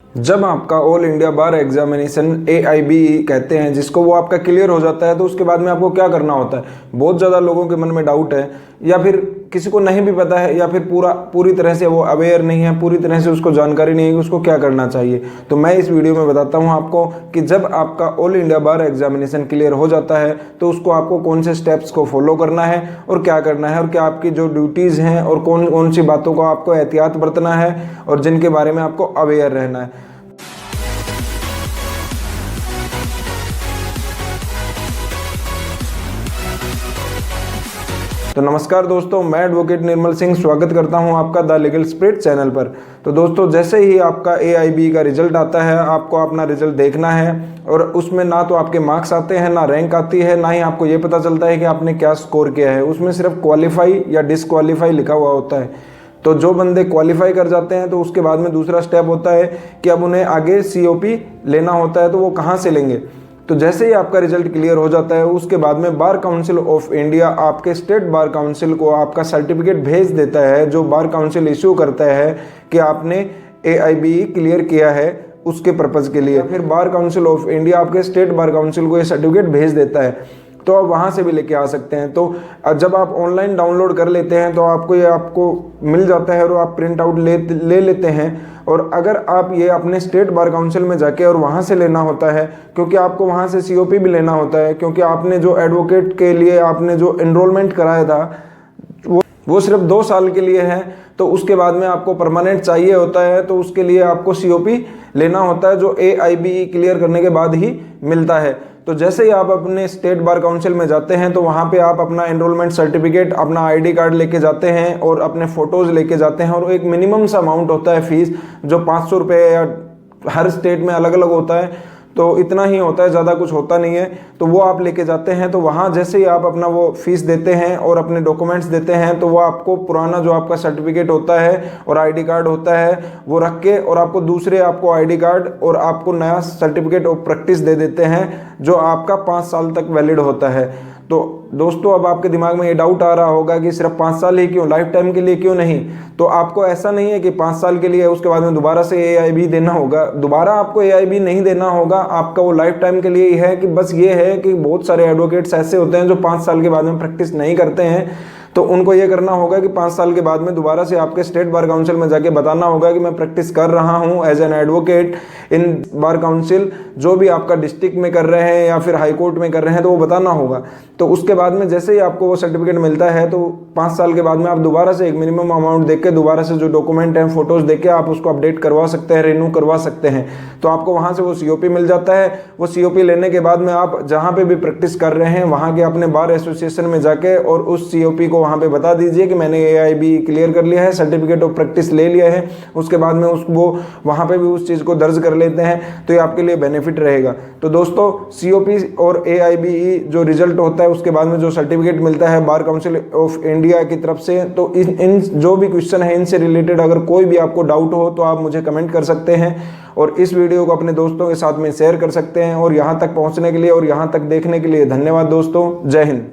जब आपका all India बार examination AIBE कहते हैं, जिसको वो आपका क्लियर हो जाता है, तो उसके बाद में आपको क्या करना होता है। बहुत ज़्यादा लोगों के मन में डाउट है, या फिर किसी को नहीं भी पता है, या फिर पूरी तरह से वो अवेयर नहीं है, पूरी तरह से उसको जानकारी नहीं है कि उसको क्या करना चाहिए। तो मैं इस वीडियो में बताता हूँ आपको कि जब आपका ऑल इंडिया बार एग्जामिनेशन क्लियर हो जाता है तो उसको आपको कौन से स्टेप्स को फॉलो करना है और क्या करना है, और क्या आपकी जो ड्यूटीज़ हैं और कौन कौन सी बातों को आपको एहतियात बरतना है और जिनके बारे में आपको अवेयर रहना है। तो नमस्कार दोस्तों, मैं एडवोकेट निर्मल सिंह स्वागत करता हूं आपका द लीगल स्पिरिट चैनल पर। तो दोस्तों, जैसे ही आपका AIBE का रिजल्ट आता है, आपको अपना रिजल्ट देखना है और उसमें ना तो आपके मार्क्स आते हैं, ना रैंक आती है, ना ही आपको ये पता चलता है कि आपने क्या स्कोर किया है। उसमें सिर्फ क्वालिफाई या डिसक्वालीफाई लिखा हुआ होता है। तो जो बंदे क्वालिफाई कर जाते हैं तो उसके बाद में दूसरा स्टेप होता है कि अब उन्हें आगे COP लेना होता है। तो वो कहाँ से लेंगे? तो जैसे ही आपका रिजल्ट क्लियर हो जाता है, उसके बाद में बार काउंसिल ऑफ इंडिया आपके स्टेट बार काउंसिल को आपका सर्टिफिकेट भेज देता है, जो बार काउंसिल इश्यू करता है कि आपने AIBE क्लियर किया है उसके पर्पज़ के लिए। फिर बार काउंसिल ऑफ इंडिया आपके स्टेट बार काउंसिल को ये सर्टिफिकेट भेज देता है, तो आप वहाँ से भी लेके आ सकते हैं। तो जब आप ऑनलाइन डाउनलोड कर लेते हैं तो आपको मिल जाता है और आप प्रिंट आउट ले लेते हैं। और अगर आप ये अपने स्टेट बार काउंसिल में जाके और वहाँ से लेना होता है, क्योंकि आपको वहाँ से COP भी लेना होता है, क्योंकि आपने जो एडवोकेट के लिए आपने जो एनरोलमेंट कराया था वो सिर्फ 2 साल के लिए है। तो उसके बाद में आपको परमानेंट चाहिए होता है, तो उसके लिए आपको COP लेना होता है, जो AIBE क्लियर करने के बाद ही मिलता है। तो जैसे ही आप अपने स्टेट बार काउंसिल में जाते हैं तो वहाँ पे आप अपना एनरोलमेंट सर्टिफिकेट, अपना ID कार्ड लेके जाते हैं और अपने फ़ोटोज़ लेके जाते हैं। और एक मिनिमम सा अमाउंट होता है फ़ीस, जो 500 रुपये या हर स्टेट में अलग अलग होता है, तो इतना ही होता है, ज़्यादा कुछ होता नहीं है। तो वो आप लेके जाते हैं। तो वहाँ जैसे ही आप अपना वो फीस देते हैं और अपने डॉक्यूमेंट्स देते हैं, तो वो आपको पुराना जो आपका सर्टिफिकेट होता है और ID कार्ड होता है वो रख के, और आपको दूसरे आपको ID कार्ड और आपको नया सर्टिफिकेट ऑफ प्रैक्टिस दे देते हैं, जो आपका 5 साल तक वैलिड होता है। तो दोस्तों, अब आपके दिमाग में ये डाउट आ रहा होगा कि सिर्फ 5 साल ही क्यों, लाइफ टाइम के लिए क्यों नहीं? तो आपको ऐसा नहीं है कि 5 साल के लिए उसके बाद में दोबारा से AIBE देना होगा। दोबारा आपको AIBE नहीं देना होगा, आपका वो लाइफ टाइम के लिए ही है। कि बस ये है कि बहुत सारे एडवोकेट्स ऐसे होते हैं जो 5 साल के बाद में प्रैक्टिस नहीं करते हैं, तो उनको ये करना होगा कि 5 साल के बाद में दोबारा से आपके स्टेट बार काउंसिल में जाके बताना होगा कि मैं प्रैक्टिस कर रहा हूँ as an advocate in bar council, जो भी आपका डिस्ट्रिक्ट में कर रहे हैं या फिर हाई कोर्ट में कर रहे हैं, तो वो बताना होगा। तो उसके बाद में जैसे ही आपको वो सर्टिफिकेट मिलता है, तो 5 साल के बाद में आप दोबारा से एक मिनिमम अमाउंट देके के दोबारा से जो डॉक्यूमेंट हैं, फोटोज़ देके आप उसको अपडेट करवा सकते हैं, रिन्यू करवा सकते हैं। तो आपको वहाँ से वो COP मिल जाता है। वो COP लेने के बाद में आप जहाँ पे भी प्रैक्टिस कर रहे हैं, वहाँ के अपने बार एसोसिएशन में जाके और उस COP को वहाँ पे बता दीजिए कि मैंने AIBE क्लियर कर लिया है, सर्टिफिकेट ऑफ प्रैक्टिस ले लिया है। उसके बाद में वो वहाँ पे भी उस चीज़ को दर्ज कर लेते हैं, तो ये आपके लिए बेनिफिट रहेगा। तो दोस्तों, COP और AIBE जो रिजल्ट होता है, उसके बाद में जो सर्टिफिकेट मिलता है बार काउंसिल ऑफ इंडिया की तरफ से, तो इन जो भी क्वेश्चन है इनसे रिलेटेड अगर कोई भी आपको डाउट हो तो आप मुझे कमेंट कर सकते हैं और इस वीडियो को अपने दोस्तों के साथ में शेयर कर सकते हैं। और यहाँ तक पहुँचने के लिए और यहाँ तक देखने के लिए धन्यवाद दोस्तों। जय हिंद।